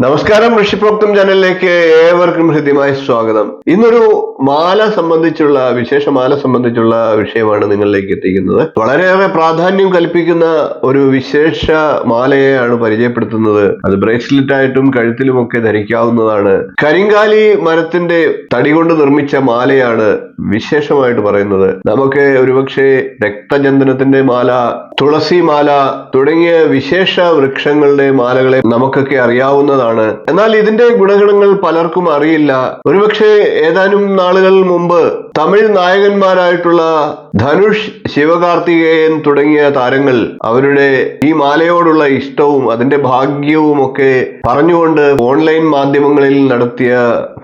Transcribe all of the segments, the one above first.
നമസ്കാരം, ഋഷിപ്രോക്തം ചാനലിലേക്ക് ഏവർക്കും ഹൃദ്യമായ സ്വാഗതം. ഇന്നൊരു വിശേഷ മാല സംബന്ധിച്ചുള്ള വിഷയമാണ് നിങ്ങളിലേക്ക് എത്തിക്കുന്നത്. വളരെയേറെ പ്രാധാന്യം കൽപ്പിക്കുന്ന ഒരു വിശേഷ മാലയെയാണ് പരിചയപ്പെടുത്തുന്നത്. അത് ബ്രേസ്ലെറ്റ് ആയിട്ടും കഴുത്തിലുമൊക്കെ ധരിക്കാവുന്നതാണ്. കരിങ്കാലി മരത്തിന്റെ തടി കൊണ്ട് നിർമ്മിച്ച മാലയാണ് വിശേഷമായിട്ട് പറയുന്നത്. നമുക്ക് ഒരുപക്ഷെ രക്തചന്ദനത്തിന്റെ മാല, തുളസി മാല തുടങ്ങിയ വിശേഷ വൃക്ഷങ്ങളുടെ മാലകളെ നമുക്കൊക്കെ അറിയാവുന്നതാണ്. എന്നാൽ ഇതിന്റെ ഗുണഗണങ്ങൾ പലർക്കും അറിയില്ല. ഒരുപക്ഷെ ഏതാനും നാളുകൾ മുമ്പ് തമിഴ് നായകന്മാരായിട്ടുള്ള ധനുഷ്, ശിവകാർത്തികേയൻ തുടങ്ങിയ താരങ്ങൾ അവരുടെ ഈ മാലയോടുള്ള ഇഷ്ടവും അതിന്റെ ഭാഗ്യവും ഒക്കെ പറഞ്ഞുകൊണ്ട് ഓൺലൈൻ മാധ്യമങ്ങളിൽ നടത്തിയ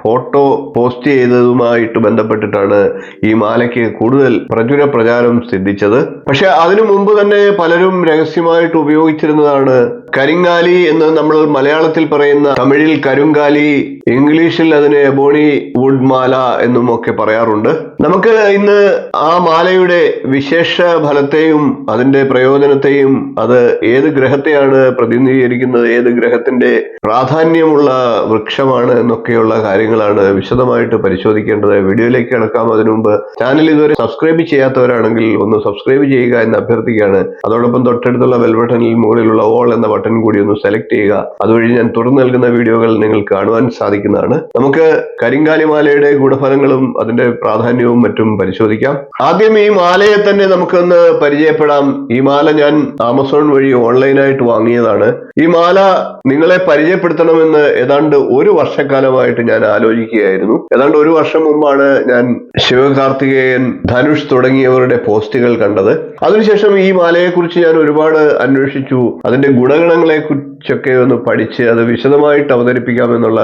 ഫോട്ടോ പോസ്റ്റ് ചെയ്തതുമായിട്ട് ബന്ധപ്പെട്ടിട്ടാണ് ഈ മാലയ്ക്ക് കൂടുതൽ പ്രചുര പ്രചാരം സിദ്ധിച്ചത്. പക്ഷെ അതിനു മുമ്പ് തന്നെ പലരും രഹസ്യമായിട്ട് ഉപയോഗിച്ചിരുന്നതാണ് കരിങ്കാലി എന്ന് നമ്മൾ മലയാളത്തിൽ പറയുന്ന, തമിഴിൽ കരുങ്കാലി, ഇംഗ്ലീഷിൽ അതിന് എബോണി വുഡ് മാല എന്നും ഒക്കെ പറയാറുണ്ട്. നമുക്ക് ഇന്ന് ആ മാലയുടെ വിശേഷ ഫലത്തെയും അതിന്റെ പ്രയോജനത്തെയും അത് ഏത് ഗ്രഹത്തെയാണ് പ്രതിനിധീകരിക്കുന്നത്, ഏത് ഗ്രഹത്തിന്റെ പ്രാധാന്യമുള്ള വൃക്ഷമാണ് എന്നൊക്കെയുള്ള കാര്യങ്ങളാണ് വിശദമായിട്ട് പരിശോധിക്കേണ്ടത്. വീഡിയോയിലേക്ക് കിടക്കാം. അതിനു മുമ്പ് ചാനൽ ഇതുവരെ സബ്സ്ക്രൈബ് ചെയ്യാത്തവരാണെങ്കിൽ ഒന്ന് സബ്സ്ക്രൈബ് ചെയ്യുക എന്ന് അഭ്യർത്ഥിക്കുകയാണ്. അതോടൊപ്പം തൊട്ടടുത്തുള്ള ബെൽ ബട്ടണിൽ മുകളിലുള്ള ഓൾ എന്ന ബട്ടൺ കൂടി ഒന്ന് സെലക്ട് ചെയ്യുക. അതുവഴി ഞാൻ തുടർന്ന് നൽകുന്ന വീഡിയോകൾ നിങ്ങൾക്ക് കാണുവാൻ സാധിക്കുന്നതാണ്. നമുക്ക് കരിങ്കാലി മാലയുടെ ഗുണഫലങ്ങളും അതിന്റെ പ്രാധാന്യവും മറ്റും പരിശോധിക്കാം. ആദ്യം ഈ മാലയെ തന്നെ നമുക്കൊന്ന് പരിചയപ്പെടാം. ഈ മാല ഞാൻ ആമസോൺ വഴി ഓൺലൈനായിട്ട് വാങ്ങിയതാണ്. ഈ മാല നിങ്ങളെ പരിചയപ്പെടുത്തണമെന്ന് ഏതാണ്ട് ഒരു വർഷക്കാലമായിട്ട് ഞാൻ ആലോചിക്കുകയായിരുന്നു. ഏതാണ്ട് ഒരു വർഷം മുമ്പാണ് ഞാൻ ശിവകാർത്തികേയൻ, ധനുഷ് തുടങ്ങിയവരുടെ പോസ്റ്റുകൾ കണ്ടത്. അതിനുശേഷം ഈ മാലയെക്കുറിച്ച് ഞാൻ ഒരുപാട് അന്വേഷിച്ചു. അതിന്റെ ഗുണഗണങ്ങളെ കുറിച്ചൊക്കെ ഒന്ന് പഠിച്ച് അത് വിശദമായിട്ട് അവതരിപ്പിക്കാമെന്നുള്ള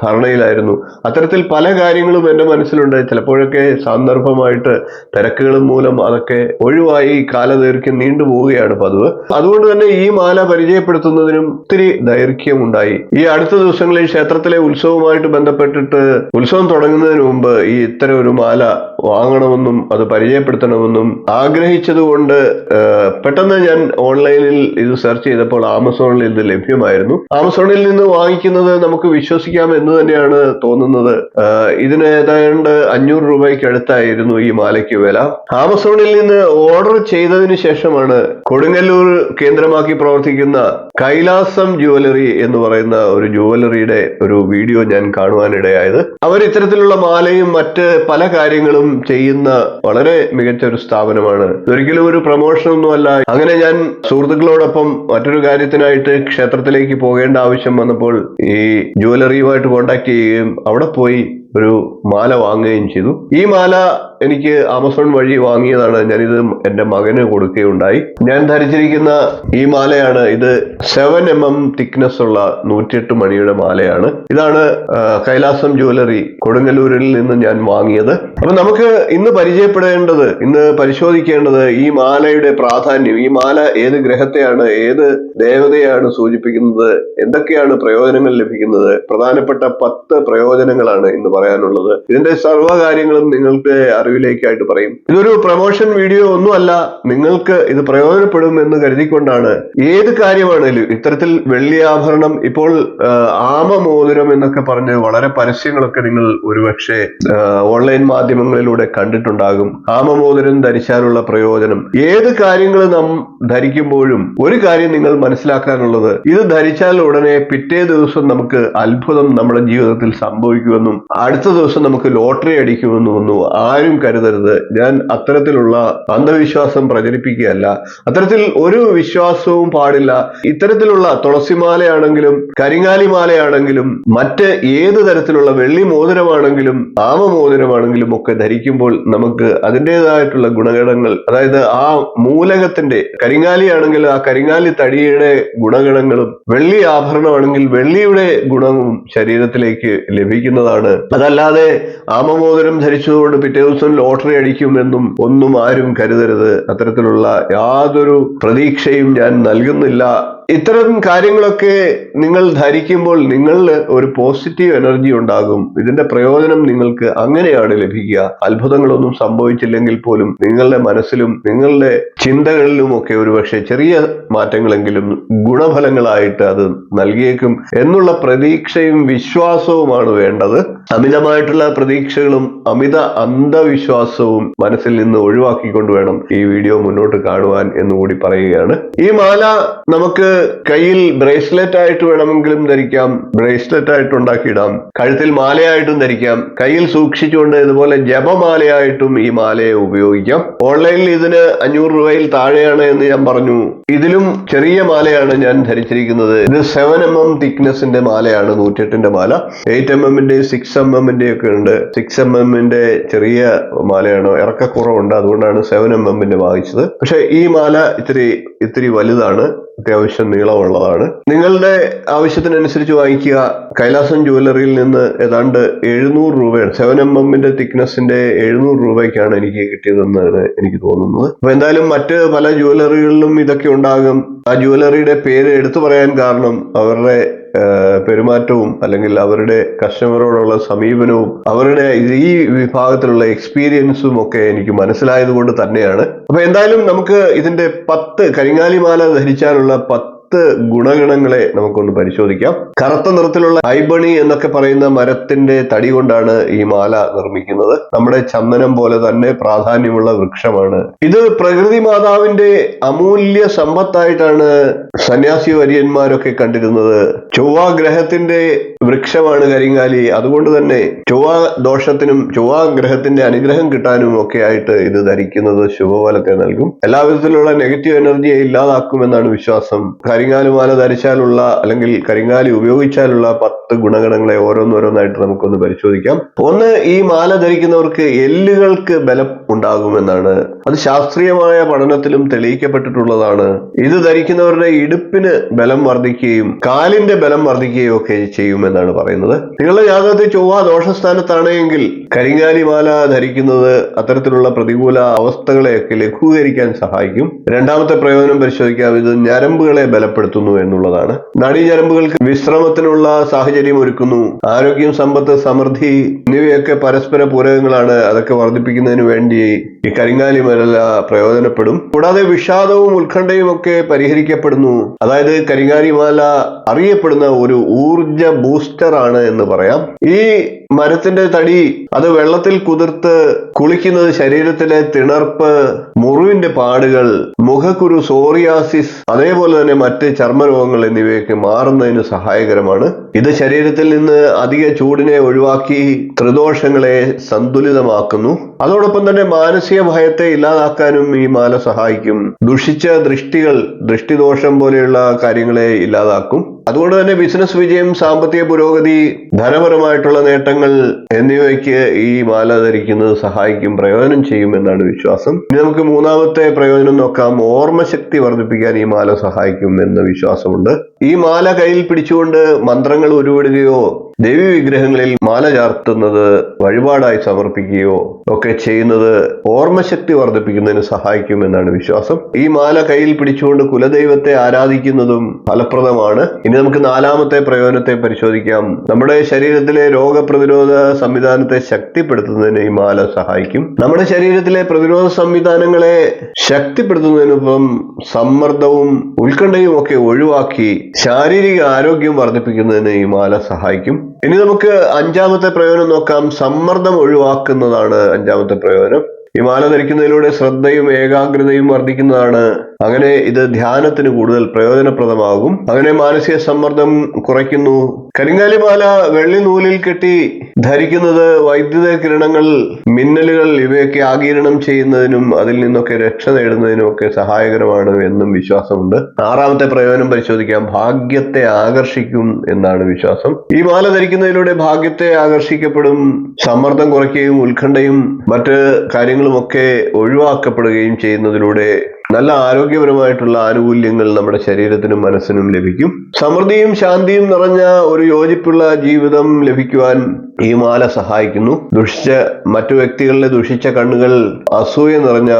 ധാരണയിലായിരുന്നു. അത്തരത്തിൽ പല കാര്യങ്ങളും എൻ്റെ മനസ്സിലുണ്ട്. ചിലപ്പോഴൊക്കെ സാന്ദർഭമായിട്ട് തിരക്കുകളും മൂലം അതൊക്കെ ഒഴിവായി കാലദൈർഘ്യം നീണ്ടുപോവുകയാണ് പതിവ്. അതുകൊണ്ട് തന്നെ ഈ മാല പരിചയപ്പെടുത്തുന്നതിനും ഒത്തിരി ദൈർഘ്യമുണ്ടായി. ഈ അടുത്ത ദിവസങ്ങളിൽ ക്ഷേത്രത്തിലെ ഉത്സവവുമായിട്ട് ബന്ധപ്പെട്ടിട്ട് ഉത്സവം തുടങ്ങുന്നതിന് മുമ്പ് ഈ ഇത്തരം ഒരു മാല വാങ്ങണമെന്നും അത് പരിചയപ്പെടുത്തണമെന്നും ആഗ്രഹിച്ചതുകൊണ്ട് പെട്ടെന്ന് ഞാൻ ഓൺലൈനിൽ ഇത് സെർച്ച് ചെയ്തപ്പോൾ ആമസോണിൽ ഇത് ലഭ്യമായിരുന്നു. ആമസോണിൽ നിന്ന് വാങ്ങിക്കുന്നത് നമുക്ക് വിശ്വസിക്കാം എന്ന് തന്നെയാണ് തോന്നുന്നത്. ഇതിന് ഏതാണ്ട് 500 രൂപയ്ക്ക് അടുത്തായിരുന്നു ഈ മാലയ്ക്ക് വില. ആമസോണിൽ നിന്ന് ഓർഡർ ചെയ്തതിനു ശേഷമാണ് കൊടുങ്ങല്ലൂർ കേന്ദ്രമാക്കി പ്രവർത്തിക്കുന്ന കൈലാസം ജുവലറി എന്ന് പറയുന്ന ഒരു ജുവലറിയുടെ ഒരു വീഡിയോ ഞാൻ കാണുവാനിടയായത്. അവർ ഇത്തരത്തിലുള്ള മാലയും മറ്റ് പല കാര്യങ്ങളും ചെയ്യുന്ന വളരെ മികച്ച ഒരു സ്ഥാപനമാണ്. ഒരിക്കലും ഒരു പ്രൊമോഷൻ ഒന്നുമല്ല. അങ്ങനെ ഞാൻ സുഹൃത്തുക്കളോടൊപ്പം മറ്റൊരു കാര്യത്തിനായിട്ട് ക്ഷേത്രത്തിലേക്ക് പോകേണ്ട ആവശ്യം വന്നപ്പോൾ ഈ ജുവലറിയുമായിട്ട് കോണ്ടാക്ട് ചെയ്യുകയും അവിടെ പോയി ഒരു മാല വാങ്ങുകയും ചെയ്തു. ഈ മാല എനിക്ക് ആമസോൺ വഴി വാങ്ങിയതാണ്. ഞാനിത് എൻ്റെ മകന് കൊടുക്കുകയുണ്ടായി. ഞാൻ ധരിച്ചിരിക്കുന്ന ഈ മാലയാണ്. ഇത് 7 mm തിക്നെസ് ഉള്ള 108 മണിയുടെ മാലയാണ്. ഇതാണ് കൈലാസം ജുവലറി കൊടുങ്ങല്ലൂരിൽ നിന്ന് ഞാൻ വാങ്ങിയത്. അപ്പൊ നമുക്ക് ഇന്ന് പരിശോധിക്കേണ്ടത് ഈ മാലയുടെ പ്രാധാന്യം. ഈ മാല ഏത് ഗ്രഹത്തെയാണ്, ഏത് ദേവതയാണ് സൂചിപ്പിക്കുന്നത്, എന്തൊക്കെയാണ് പ്രയോജനങ്ങൾ ലഭിക്കുന്നത്, പ്രധാനപ്പെട്ട 10 പ്രയോജനങ്ങളാണ് ഇന്ന് പറയാനുള്ളത്. ഇതിന്റെ സർവ്വകാര്യങ്ങളും നിങ്ങൾക്ക് അറിവിലേക്കായിട്ട് പറയും. ഇതൊരു പ്രൊമോഷൻ വീഡിയോ ഒന്നുമല്ല. നിങ്ങൾക്ക് ഇത് പ്രയോജനപ്പെടും എന്ന് കരുതിക്കൊണ്ടാണ്. ഏത് കാര്യമാണേലും ഇത്തരത്തിൽ വെള്ളി ആഭരണം, ഇപ്പോൾ ആമമോതിരം എന്നൊക്കെ പറഞ്ഞ് വളരെ പരസ്യങ്ങളൊക്കെ നിങ്ങൾ ഒരുപക്ഷെ ഓൺലൈൻ മാധ്യമങ്ങളിലൂടെ കണ്ടിട്ടുണ്ടാകും. ആമമോതിരം ധരിച്ചാലുള്ള പ്രയോജനം. ഏത് കാര്യങ്ങൾ നാം ധരിക്കുമ്പോഴും ഒരു കാര്യം നിങ്ങൾ മനസ്സിലാക്കാനുള്ളത്, ഇത് ധരിച്ചാൽ ഉടനെ പിറ്റേ ദിവസം നമുക്ക് അത്ഭുതം നമ്മുടെ ജീവിതത്തിൽ സംഭവിക്കുമെന്നും അടുത്ത ദിവസം നമുക്ക് ലോട്ടറി അടിക്കുമെന്നും ഒന്നും ആരും കരുതരുത്. ഞാൻ അത്തരത്തിലുള്ള അന്ധവിശ്വാസം പ്രചരിപ്പിക്കുകയല്ല. അത്തരത്തിൽ ഒരു വിശ്വാസവും പാടില്ല. ഇത്തരത്തിലുള്ള തുളസിമാലയാണെങ്കിലും കരിങ്കാലി മാലയാണെങ്കിലും മറ്റ് ഏത് തരത്തിലുള്ള വെള്ളി മോതിരമാണെങ്കിലും ആമമോതിരമാണെങ്കിലും ഒക്കെ ധരിക്കുമ്പോൾ നമുക്ക് അതിൻ്റെതായിട്ടുള്ള ഗുണഗണങ്ങൾ, അതായത് ആ മൂലകത്തിന്റെ, കരിങ്കാലി ആണെങ്കിൽ ആ കരിങ്കാലി തടിയുടെ ഗുണഗണങ്ങളും വെള്ളി ആഭരണമാണെങ്കിൽ വെള്ളിയുടെ ഗുണവും ശരീരത്തിലേക്ക് ലഭിക്കുന്നതാണ്. അതല്ലാതെ ആമമോതിരം ധരിച്ചതുകൊണ്ട് പിറ്റേ ദിവസം ലോട്ടറി അടിക്കുമെന്നും ഒന്നും ആരും കരുതരുത്. അത്തരത്തിലുള്ള യാതൊരു പ്രതീക്ഷയും ഞാൻ നൽകുന്നില്ല ഇത്തരം കാര്യങ്ങളൊക്കെ നിങ്ങൾ ധരിക്കുമ്പോൾ നിങ്ങളിൽ ഒരു പോസിറ്റീവ് എനർജി ഉണ്ടാകും. ഇതിന്റെ പ്രയോജനം നിങ്ങൾക്ക് അങ്ങനെയാണ് ലഭിക്കുക. അത്ഭുതങ്ങളൊന്നും സംഭവിച്ചില്ലെങ്കിൽ പോലും നിങ്ങളുടെ മനസ്സിലും നിങ്ങളുടെ ചിന്തകളിലും ഒക്കെ ഒരുപക്ഷെ ചെറിയ മാറ്റങ്ങളെങ്കിലും ഗുണഫലങ്ങളായിട്ട് അത് നൽകിയേക്കും എന്നുള്ള പ്രതീക്ഷയും വിശ്വാസവുമാണ് വേണ്ടത്. അമിതമായിട്ടുള്ള പ്രതീക്ഷകളും അമിത അന്ധവിശ്വാസവും മനസ്സിൽ നിന്ന് ഒഴിവാക്കിക്കൊണ്ട് വേണം ഈ വീഡിയോ മുന്നോട്ട് കാണുവാൻ എന്നുകൂടി പറയുകയാണ്. ഈ മാല നമുക്ക് കയ്യിൽ ബ്രേസ്ലെറ്റ് ആയിട്ട് വേണമെങ്കിലും ധരിക്കാം, ബ്രേസ്ലെറ്റ് ആയിട്ട് ഉണ്ടാക്കിയിടാം, കഴുത്തിൽ മാലയായിട്ടും ധരിക്കാം, കയ്യിൽ സൂക്ഷിച്ചുകൊണ്ട് ഇതുപോലെ ജപമാലയായിട്ടും ഈ മാലയെ ഉപയോഗിക്കാം. ഓൺലൈനിൽ ഇതിന് 500 രൂപയിൽ താഴെയാണ് എന്ന് ഞാൻ പറഞ്ഞു. ഇതിലും ചെറിയ മാലയാണ് ഞാൻ ധരിച്ചിരിക്കുന്നത്. ഇത് 7mm തിക്നെസിന്റെ മാലയാണ്, 108ന്റെ മാല. 8mm 6mm ഒക്കെ ഉണ്ട്. 6mm ചെറിയ മാലയാണ്, ഇറക്കക്കുറവുണ്ട്, അതുകൊണ്ടാണ് 7mm വാങ്ങിച്ചത്. പക്ഷെ ഈ മാല ഇത്തിരി വലുതാണ്, അത്യാവശ്യം നീളമുള്ളതാണ്. നിങ്ങളുടെ ആവശ്യത്തിനനുസരിച്ച് വാങ്ങിക്കുക. കൈലാസം ജുവലറിയിൽ നിന്ന് ഏതാണ്ട് 700 രൂപയാണ്, 7mm തിക്നെസിന്റെ 700 രൂപയ്ക്കാണ് എനിക്ക് കിട്ടിയതെന്നാണ് എനിക്ക് തോന്നുന്നത്. അപ്പൊ എന്തായാലും മറ്റ് പല ജുവലറികളിലും ഇതൊക്കെ ഉണ്ടാകും. ആ ജുവലറിയുടെ പേര് എടുത്തു പറയാൻ കാരണം അവരുടെ പെരുമാറ്റവും അല്ലെങ്കിൽ അവരുടെ കസ്റ്റമറോടുള്ള സമീപനവും അവരുടെ ഈ വിഭാഗത്തിലുള്ള എക്സ്പീരിയൻസും ഒക്കെ എനിക്ക് മനസ്സിലായത് കൊണ്ട് തന്നെയാണ്. അപ്പൊ എന്തായാലും നമുക്ക് ഇതിന്റെ 10 കരിങ്ങാലിമാല ധരിച്ചാലുള്ള 10 ഗുണഗണങ്ങളെ നമുക്കൊന്ന് പരിശോധിക്കാം. കറുത്ത നിറത്തിലുള്ള ഐബണി എന്നൊക്കെ പറയുന്ന മരത്തിന്റെ തടി കൊണ്ടാണ് ഈ മാല നിർമ്മിക്കുന്നത്. നമ്മുടെ ചന്ദനം പോലെ തന്നെ പ്രാധാന്യമുള്ള വൃക്ഷമാണ് ഇത്. പ്രകൃതി മാതാവിന്റെ അമൂല്യ സമ്പത്തായിട്ടാണ് സന്യാസി വര്യന്മാരൊക്കെ കണ്ടിരുന്നത്. ചൊവ്വ ഗ്രഹത്തിന്റെ വൃക്ഷമാണ് കരിങ്ങാലി. അതുകൊണ്ട് തന്നെ ചൊവ്വ ദോഷത്തിനും ചൊവ്വ ഗ്രഹത്തിന്റെ അനുഗ്രഹം കിട്ടാനും ഒക്കെ ആയിട്ട് ഇത് ധരിക്കുന്നത് ശുഭഫലത്തെ നൽകും. എല്ലാവിധത്തിലുള്ള നെഗറ്റീവ് എനർജിയെ ഇല്ലാതാക്കുമെന്നാണ് വിശ്വാസം. കരിങ്ങാലിമാല ധരിച്ചാലുള്ള അല്ലെങ്കിൽ കരിങ്ങാലി ഉപയോഗിച്ചാലുള്ള 10 ഗുണഗണങ്ങളെ ഓരോന്നോരോന്നായിട്ട് നമുക്കൊന്ന് പരിശോധിക്കാം. ഒന്ന്, ഈ മാല ധരിക്കുന്നവർക്ക് എല്ലുകൾക്ക് ബലം ഉണ്ടാകുമെന്നാണ്. അത് ശാസ്ത്രീയമായ പഠനത്തിലും തെളിയിക്കപ്പെട്ടിട്ടുള്ളതാണ്. ഇത് ധരിക്കുന്നവരുടെ ഇടുപ്പിന് ബലം വർദ്ധിക്കുകയും കാലിന്റെ ബലം വർദ്ധിക്കുകയും ഒക്കെ ചെയ്യുമെന്നാണ് പറയുന്നത്. നിങ്ങളുടെ ജാതകത്തിൽ ചൊവ്വ ദോഷസ്ഥാനത്താണെങ്കിൽ കരിങ്ങാലിമാല ധരിക്കുന്നത് അത്തരത്തിലുള്ള പ്രതികൂല അവസ്ഥകളെയൊക്കെ ലഘൂകരിക്കാൻ സഹായിക്കും. രണ്ടാമത്തെ പ്രയോജനം പരിശോധിക്കാം. ഇത് ഞരമ്പുകളെ ബലപ്പെടുത്തുന്നു എന്നുള്ളതാണ്. നാഡീഞരമ്പുകൾക്ക് വിശ്രമത്തിനുള്ള സാഹചര്യം ഒരുക്കുന്നു. ആരോഗ്യം, സമ്പത്ത്, സമൃദ്ധി എന്നിവയൊക്കെ പരസ്പര പൂരകങ്ങളാണ്. അതൊക്കെ വർദ്ധിപ്പിക്കുന്നതിന് വേണ്ടി ഈ കരിങ്ങാലിമാല പ്രയോജനപ്പെടും. കൂടാതെ വിഷാദവും ഉത്കണ്ഠയും ഒക്കെ പരിഹരിക്കപ്പെടുന്നു. അതായത് കരിങ്ങാലിമാല അറിയപ്പെടുന്ന ഒരു ഊർജ ബൂസ്റ്റർ ആണ് എന്ന് പറയാം. ഈ മരത്തിന്റെ തടി അത് വെള്ളത്തിൽ കുതിർത്ത് കുളിക്കുന്നത് ശരീരത്തിലെ തിണർപ്പ്, മുറിവിന്റെ പാടുകൾ, മുഖക്കുരു, സോറിയാസിസ്, അതേപോലെ തന്നെ മറ്റ് ചർമ്മരോഗങ്ങൾ എന്നിവയൊക്കെ മാറുന്നതിന് സഹായകരമാണ്. ഇത് ശരീരത്തിൽ നിന്ന് അധിക ചൂടിനെ ഒഴിവാക്കി ത്രിദോഷങ്ങളെ സന്തുലിതമാക്കുന്നു. അതോടൊപ്പം തന്നെ മാനസിക ഭയത്തെ ഇല്ലാതാക്കാനും ഈ മാല സഹായിക്കും. ദുഷിച്ച ദൃഷ്ടികൾ, ദൃഷ്ടിദോഷം പോലെയുള്ള കാര്യങ്ങളെ ഇല്ലാതാക്കും. അതുകൊണ്ട് തന്നെ ബിസിനസ് വിജയം, സാമ്പത്തിക പുരോഗതി, ധനപരമായിട്ടുള്ള നേട്ടങ്ങൾ എന്നിവയ്ക്ക് ഈ മാല ധരിക്കുന്നത് സഹായിക്കും, പ്രയോജനം ചെയ്യും എന്നാണ് വിശ്വാസം. ഇനി നമുക്ക് മൂന്നാമത്തെ പ്രയോജനം നോക്കാം. ഓർമ്മശക്തി വർദ്ധിപ്പിക്കാൻ ഈ മാല സഹായിക്കും എന്ന വിശ്വാസമുണ്ട്. ഈ മാല കയ്യിൽ പിടിച്ചുകൊണ്ട് മന്ത്രങ്ങൾ ഉരുവിടുകയോ ദേവി വിഗ്രഹങ്ങളിൽ മാല ചാർത്തുന്നത് വഴിപാടായി സമർപ്പിക്കുകയോ ഒക്കെ ചെയ്യുന്നത് ഓർമ്മശക്തി വർദ്ധിപ്പിക്കുന്നതിന് സഹായിക്കും എന്നാണ് വിശ്വാസം. ഈ മാല കയ്യിൽ പിടിച്ചുകൊണ്ട് കുലദൈവത്തെ ആരാധിക്കുന്നതും ഫലപ്രദമാണ്. ഇനി നമുക്ക് നാലാമത്തെ പ്രയോജനത്തെ പരിശോധിക്കാം. നമ്മുടെ ശരീരത്തിലെ രോഗപ്രതിരോധ സംവിധാനത്തെ ശക്തിപ്പെടുത്തുന്നതിന് ഈ മാല സഹായിക്കും. നമ്മുടെ ശരീരത്തിലെ പ്രതിരോധ സംവിധാനങ്ങളെ ശക്തിപ്പെടുത്തുന്നതിനൊപ്പം സമ്മർദ്ദവും ഉത്കണ്ഠയും ഒക്കെ ഒഴിവാക്കി ശാരീരിക ആരോഗ്യം വർദ്ധിപ്പിക്കുന്നതിന് ഈ മാല സഹായിക്കും. ഇനി നമുക്ക് അഞ്ചാമത്തെ പ്രയോജനം നോക്കാം. സമ്മർദ്ദം ഒഴിവാക്കുന്നതാണ് അഞ്ചാമത്തെ പ്രയോജനം. ഈ മാല ധരിക്കുന്നതിലൂടെ ശ്രദ്ധയും ഏകാഗ്രതയും വർദ്ധിക്കുന്നതാണ്. അങ്ങനെ ഇത് ധ്യാനത്തിന് കൂടുതൽ പ്രയോജനപ്രദമാകും. അങ്ങനെ മാനസിക സമ്മർദ്ദം കുറയ്ക്കുന്നു. കരിങ്ങാലിമാല വെള്ളി നൂലിൽ കെട്ടി ധരിക്കുന്നത് വൈദ്യുത കിരണങ്ങൾ, മിന്നലുകൾ ഇവയൊക്കെ ആഗിരണം ചെയ്യുന്നതിനും അതിൽ നിന്നൊക്കെ രക്ഷ നേടുന്നതിനും ഒക്കെ സഹായകരമാണ് എന്നും വിശ്വാസമുണ്ട്. ആറാമത്തെ പ്രയോജനം പരിശോധിക്കാം. ഭാഗ്യത്തെ ആകർഷിക്കും എന്നാണ് വിശ്വാസം. ഈ മാല ധരിക്കുന്നതിലൂടെ ഭാഗ്യത്തെ ആകർഷിക്കപ്പെടും. സമ്മർദ്ദം കുറയ്ക്കുകയും ഉത്കണ്ഠയും മറ്റ് കാര്യങ്ങളുമൊക്കെ ഒഴിവാക്കപ്പെടുകയും ചെയ്യുന്നതിലൂടെ നല്ല ആരോഗ്യപരമായിട്ടുള്ള ആനുകൂല്യങ്ങൾ നമ്മുടെ ശരീരത്തിനും മനസ്സിനും ലഭിക്കും. സമൃദ്ധിയും ശാന്തിയും നിറഞ്ഞ ഒരു യോജിപ്പുള്ള ജീവിതം ലഭിക്കുവാൻ ഈ മാല സഹായിക്കുന്നു. മറ്റു വ്യക്തികളുടെ ദുഷിച്ച കണ്ണുകൾ, അസൂയ നിറഞ്ഞ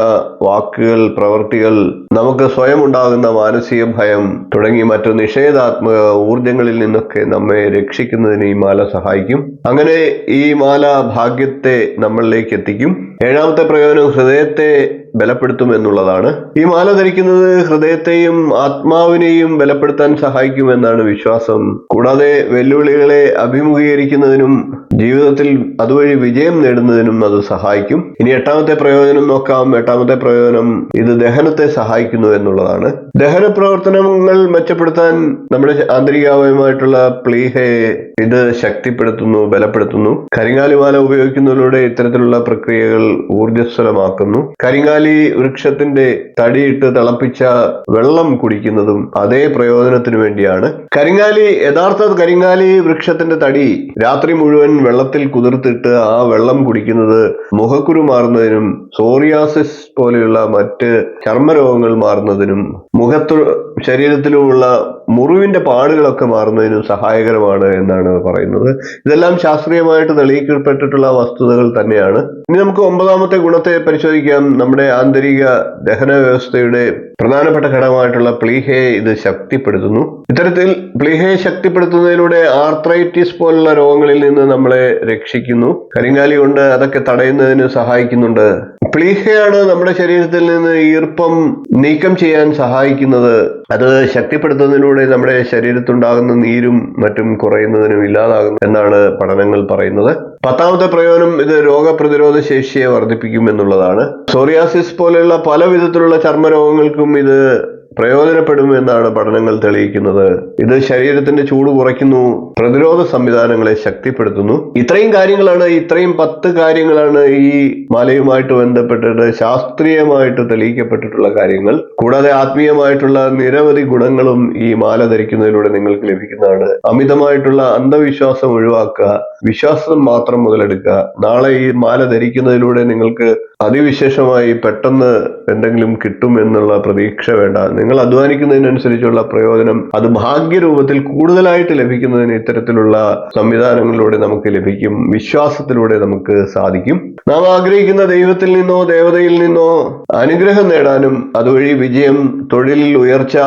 വാക്കുകൾ, പ്രവൃത്തികൾ, നമുക്ക് സ്വയം ഉണ്ടാകുന്ന മാനസിക ഭയം തുടങ്ങി മറ്റു നിഷേധാത്മക ഊർജങ്ങളിൽ നിന്നൊക്കെ നമ്മെ രക്ഷിക്കുന്നതിന് ഈ മാല സഹായിക്കും. അങ്ങനെ ഈ മാല ഭാഗ്യത്തെ നമ്മളിലേക്ക് എത്തിക്കും. ഏഴാമത്തെ പ്രയോജനം ഹൃദയത്തെ ബലപ്പെടുത്തും എന്നുള്ളതാണ്. ഈ മാല ധരിക്കുന്നത് ഹൃദയത്തെയും ആത്മാവിനെയും ബലപ്പെടുത്താൻ സഹായിക്കുമെന്നാണ് വിശ്വാസം. കൂടാതെ വെല്ലുവിളികളെ അഭിമുഖീകരിക്കുന്നതിനും ജീവിതത്തിൽ അതുവഴി വിജയം നേടുന്നതിനും അത് സഹായിക്കും. ഇനി എട്ടാമത്തെ പ്രയോജനം നോക്കാം. എട്ടാമത്തെ പ്രയോജനം ഇത് ദഹനത്തെ സഹായിക്കുന്നു എന്നുള്ളതാണ്. ദഹന പ്രവർത്തനങ്ങൾ മെച്ചപ്പെടുത്താൻ നമ്മുടെ ആന്തരികാവയമായിട്ടുള്ള പ്ലീഹയെ ഇത് ശക്തിപ്പെടുത്തുന്നു, ബലപ്പെടുത്തുന്നു. കരിങ്ങാലിമാല ഉപയോഗിക്കുന്നതിലൂടെ ഇത്തരത്തിലുള്ള പ്രക്രിയകൾ ഊർജ്ജസ്വലമാക്കുന്നു. കരിങ്ങാലി വൃക്ഷത്തിന്റെ തടിയിട്ട് തിളപ്പിച്ച വെള്ളം കുടിക്കുന്നതും അതേ പ്രയോജനത്തിന് വേണ്ടിയാണ്. യഥാർത്ഥ കരിങ്ങാലി വൃക്ഷത്തിന്റെ തടി രാത്രി മുഴുവൻ വെള്ളത്തിൽ കുതിർത്തിട്ട് ആ വെള്ളം കുടിക്കുന്നത് മുഖക്കുരു മാറുന്നതിനും സോറിയാസിസ് പോലെയുള്ള മറ്റ് ചർമ്മരോഗങ്ങൾ മാറുന്നതിനും ശരീരത്തിലുമുള്ള മുറിവിന്റെ പാടുകളൊക്കെ മാറുന്നതിനും സഹായകരമാണ് എന്നാണ് പറയുന്നത്. ഇതെല്ലാം ശാസ്ത്രീയമായിട്ട് തെളിയിക്കപ്പെട്ടിട്ടുള്ള വസ്തുതകൾ തന്നെയാണ്. ഇനി നമുക്ക് ഒമ്പതാമത്തെ ഗുണത്തെ പരിശോധിക്കാം. നമ്മുടെ ആന്തരിക ദഹന വ്യവസ്ഥയുടെ പ്രധാനപ്പെട്ട ഘടകമായിട്ടുള്ള പ്ലീഹയെ ഇത് ശക്തിപ്പെടുത്തുന്നു. ഇത്തരത്തിൽ പ്ലീഹയെ ശക്തിപ്പെടുത്തുന്നതിലൂടെ ആർത്രൈറ്റിസ് പോലുള്ള രോഗങ്ങളിൽ നിന്ന് നമ്മളെ രക്ഷിക്കുന്നു. കരിങ്ങാലി കൊണ്ട് അതൊക്കെ തടയുന്നതിന് സഹായിക്കുന്നുണ്ട്. പ്ലീഹയാണ് നമ്മുടെ ശരീരത്തിൽ നിന്ന് ഈർപ്പം നീക്കം ചെയ്യാൻ സഹായിക്കുന്നത്. അത് ശക്തിപ്പെടുത്തുന്നതിലൂടെ നമ്മുടെ ശരീരത്തുണ്ടാകുന്ന നീരും മറ്റും കുറയുന്നതിനും ഇല്ലാതാകുന്നു എന്നാണ് പഠനങ്ങൾ പറയുന്നത്. പത്താമത്തെ പ്രയോജനം ഇത് രോഗപ്രതിരോധ ശേഷിയെ വർദ്ധിപ്പിക്കും എന്നുള്ളതാണ്. സോറിയാസിസ് പോലെയുള്ള പല വിധത്തിലുള്ള ചർമ്മരോഗങ്ങൾക്കും ഇത് പ്രയോജനപ്പെടുമെന്നാണ് പഠനങ്ങൾ തെളിയിക്കുന്നത്. ഇത് ശരീരത്തിന്റെ ചൂട് കുറയ്ക്കുന്നു, പ്രതിരോധ സംവിധാനങ്ങളെ ശക്തിപ്പെടുത്തുന്നു. ഇത്രയും 10 കാര്യങ്ങളാണ് ഈ മാലയുമായിട്ട് ബന്ധപ്പെട്ടിട്ട് ശാസ്ത്രീയമായിട്ട് തെളിയിക്കപ്പെട്ടിട്ടുള്ള കാര്യങ്ങൾ. കൂടാതെ ആത്മീയമായിട്ടുള്ള നിരവധി ഗുണങ്ങളും ഈ മാല ധരിക്കുന്നതിലൂടെ നിങ്ങൾക്ക് ലഭിക്കുന്നതാണ്. അമിതമായിട്ടുള്ള അന്ധവിശ്വാസം ഒഴിവാക്കുക, വിശ്വാസം മാത്രം മുതലെടുക്കുക. നാളെ ഈ മാല ധരിക്കുന്നതിലൂടെ നിങ്ങൾക്ക് അതിവിശേഷമായി പെട്ടെന്ന് എന്തെങ്കിലും കിട്ടും എന്നുള്ള പ്രതീക്ഷ വേണ്ട. നിങ്ങൾ അധ്വാനിക്കുന്നതിനനുസരിച്ചുള്ള പ്രയോജനം അത് ഭാഗ്യരൂപത്തിൽ കൂടുതലായിട്ട് ലഭിക്കുന്നതിന് ഇത്തരത്തിലുള്ള സംവിധാനങ്ങളിലൂടെ നമുക്ക് ലഭിക്കും. വിശ്വാസത്തിലൂടെ നമുക്ക് സാധിക്കും. നാം ആഗ്രഹിക്കുന്ന ദൈവത്തിൽ നിന്നോ ദേവതയിൽ നിന്നോ അനുഗ്രഹം നേടാനും അതുവഴി വിജയം, തൊഴിലിൽ ഉയർച്ച,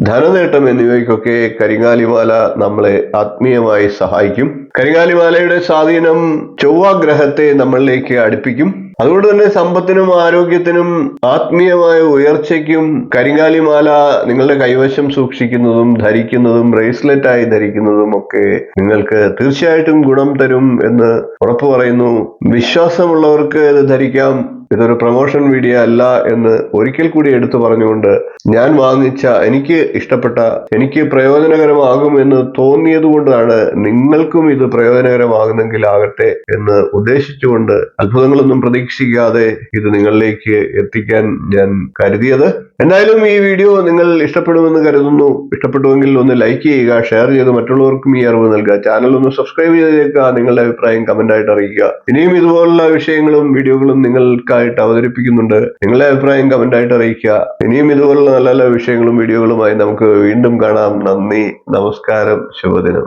ധനനേട്ടം എന്നിവയ്ക്കൊക്കെ കരിങ്ങാലിമാല നമ്മളെ ആത്മീയമായി സഹായിക്കും. കരിങ്ങാലിമാലയുടെ സ്വാധീനം ചൊവ്വാഗ്രഹത്തെ നമ്മളിലേക്ക് അടുപ്പിക്കും. അതുകൊണ്ട് തന്നെ സമ്പത്തിനും ആരോഗ്യത്തിനും ആത്മീയമായ ഉയർച്ചയ്ക്കും കരിങ്ങാലിമാല നിങ്ങളുടെ കൈവശം സൂക്ഷിക്കുന്നതും ധരിക്കുന്നതും ബ്രേസ്ലെറ്റായി ധരിക്കുന്നതും ഒക്കെ നിങ്ങൾക്ക് തീർച്ചയായിട്ടും ഗുണം തരും എന്ന് ഉറപ്പു പറയുന്നു. വിശ്വാസമുള്ളവർക്ക് ഇത് ധരിക്കാം. ഇതൊരു പ്രൊമോഷൻ വീഡിയോ അല്ല എന്ന് ഒരിക്കൽ കൂടി എടുത്തു പറഞ്ഞുകൊണ്ട് ഞാൻ വാങ്ങിച്ച, എനിക്ക് ഇഷ്ടപ്പെട്ട, എനിക്ക് പ്രയോജനകരമാകും എന്ന് തോന്നിയത് കൊണ്ടാണ് നിങ്ങൾക്കും ഇത് പ്രയോജനകരമാകുന്നെങ്കിൽ ആകട്ടെ എന്ന് ഉദ്ദേശിച്ചുകൊണ്ട് അത്ഭുതങ്ങളൊന്നും പ്രതീക്ഷിക്കാതെ ഇത് നിങ്ങളിലേക്ക് എത്തിക്കാൻ ഞാൻ കരുതിയത്. എന്തായാലും ഈ വീഡിയോ നിങ്ങൾ ഇഷ്ടപ്പെടുമെന്ന് കരുതുന്നു. ഇഷ്ടപ്പെട്ടുവെങ്കിൽ ഒന്ന് ലൈക്ക് ചെയ്യുക, ഷെയർ ചെയ്ത് മറ്റുള്ളവർക്കും ഈ അറിവ് നൽകുക. ചാനൽ ഒന്ന് സബ്സ്ക്രൈബ് ചെയ്തേക്കുക. നിങ്ങളുടെ അഭിപ്രായം കമന്റായിട്ട് അറിയിക്കുക. ഇനിയും ഇതുപോലുള്ള വിഷയങ്ങളും വീഡിയോകളും നിങ്ങൾക്കായിട്ട് അവതരിപ്പിക്കുന്നുണ്ട്. നിങ്ങളുടെ അഭിപ്രായം കമന്റായിട്ട് അറിയിക്കുക. ഇനിയും ഇതുപോലുള്ള നല്ല നല്ല വിഷയങ്ങളും വീഡിയോകളുമായി നമുക്ക് വീണ്ടും കാണാം. നന്ദി, നമസ്കാരം, ശുഭദിനം.